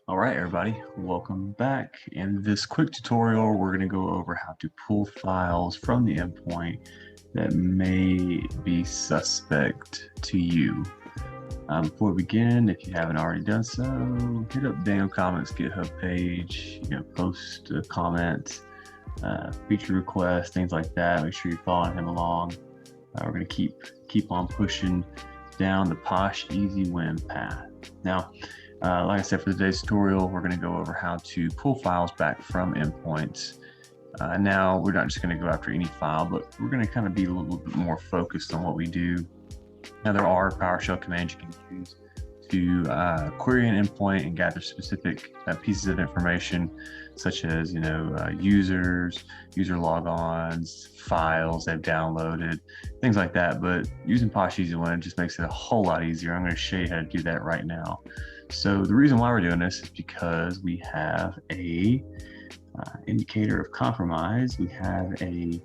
All right, everybody, welcome back. In this quick tutorial, we're going to go over how to pull files from the endpoint that may be suspect to you. Before we begin, if you haven't already done so, hit up Daniel Comics GitHub page, post comments, feature requests, things like that. Make sure you're following him along. We're going to keep on pushing down the Posh Easy-Win path. Now, like I said, for today's tutorial, we're going to go over how to pull files back from endpoints. Now, we're not just going to go after any file, but we're going to kind of be a little bit more focused on what we do. Now, there are PowerShell commands you can use to query an endpoint and gather specific pieces of information, such as users, user logons, files they've downloaded, things like that. But using Posh Easy-Win just makes it a whole lot easier. I'm going to show you how to do that right now. So the reason why we're doing this is because we have a indicator of compromise. We have a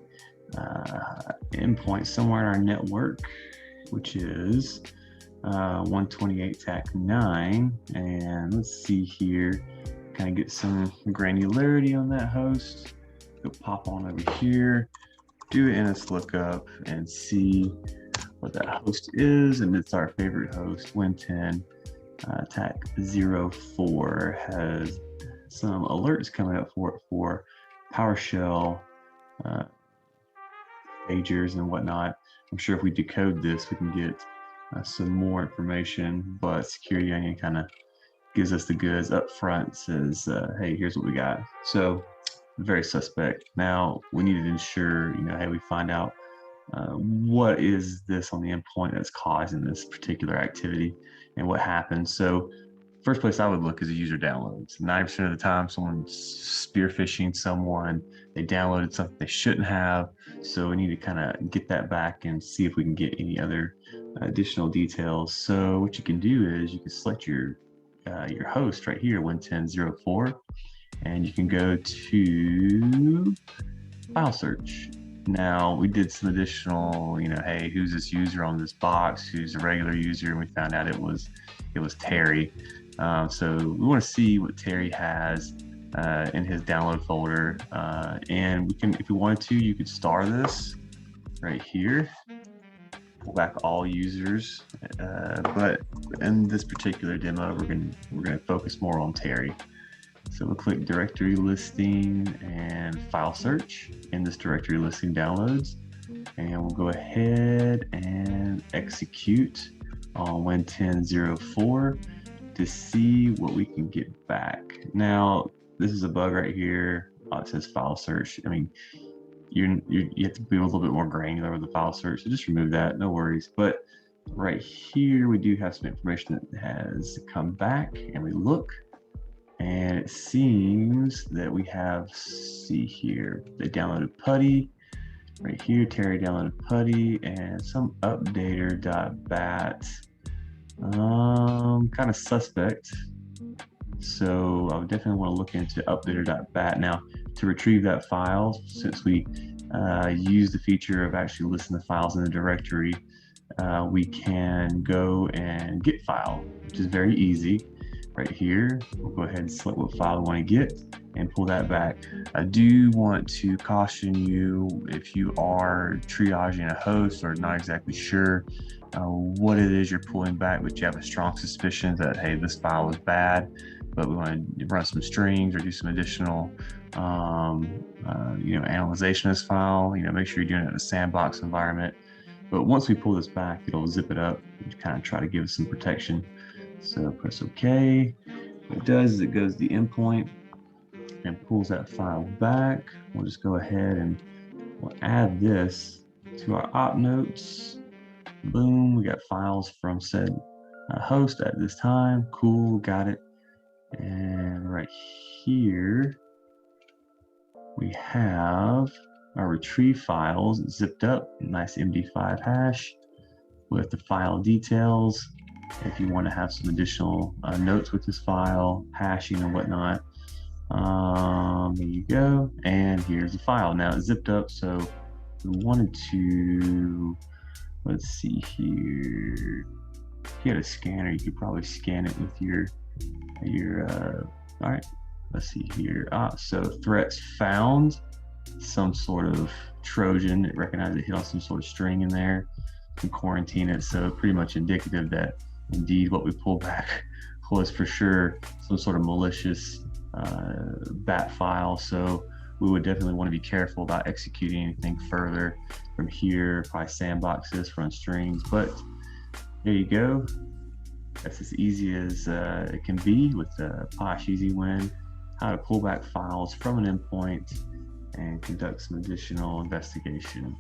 endpoint somewhere in our network, which is 128.9, and let's see here, kind of get some granularity on that host. Go pop on over here, do an NS lookup, and see what that host is, and it's our favorite host, Win10. TAC 04 has some alerts coming up for it for PowerShell pagers and whatnot. I'm sure if we decode this, we can get some more information, but Security Onion kind of gives us the goods up front, says, hey, here's what we got. So very suspect. Now we need to ensure, hey, we find out what is this on the endpoint that's causing this particular activity and what happens. So first place I would look is a user downloads. 90% of the time, someone's spear phishing someone, they downloaded something they shouldn't have. So we need to kind of get that back and see if we can get any other additional details. So what you can do is you can select your host right here, Win10.04, and you can go to file search. Now we did some additional, hey, who's this user on this box? Who's a regular user? And we found out it was Terry. So we want to see what Terry has in his download folder, and we can, if we wanted to, you could star this right here, pull back all users. But in this particular demo, we're gonna focus more on Terry. So we'll click directory listing and file search in this directory listing downloads, and we'll go ahead and execute on Win10.04 to see what we can get back. Now, this is a bug right here. It says file search. I mean, you have to be a little bit more granular with the file search, so just remove that, no worries. But right here, we do have some information that has come back, and we look, and it seems that we have, see here, they downloaded putty. Right here, Terry downloaded putty and some updater.bat. Kind of suspect. So I would definitely want to look into updater.bat. Now, to retrieve that file, since we use the feature of actually listing the files in the directory, we can go and get file, which is very easy. Right here, we'll go ahead and select what file we want to get and pull that back. I do want to caution you, if you are triaging a host or not exactly sure what it is you're pulling back, but you have a strong suspicion that, hey, this file is bad, but we want to run some strings or do some additional analyzation of this file, make sure you're doing it in a sandbox environment. But once we pull this back, it'll zip it up and kind of try to give us some protection. So press OK. What it does is it goes to the endpoint and pulls that file back. We'll just go ahead and we'll add this to our op notes. Boom, we got files from said host at this time. Cool, got it. And right here, we have our retrieve files zipped up, nice MD5 hash with the file details. If you want to have some additional notes with this file, hashing and whatnot, there you go. And here's the file. Now it's zipped up, so we wanted to, let's see here. If you had a scanner, you could probably scan it with your You're all right. Let's see here. So threats found. Some sort of Trojan. It recognized it hit on some sort of string in there and quarantine it. So pretty much indicative that indeed what we pulled back was for sure some sort of malicious bat file. So we would definitely want to be careful about executing anything further from here. Probably sandbox this, run strings, but there you go. That's as easy as it can be with Posh Easy-Win. How to pull back files from an endpoint and conduct some additional investigation.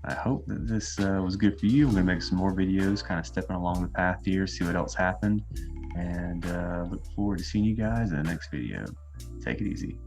I hope that this was good for you. I'm going to make some more videos, kind of stepping along the path here, see what else happened, and look forward to seeing you guys in the next video. Take it easy.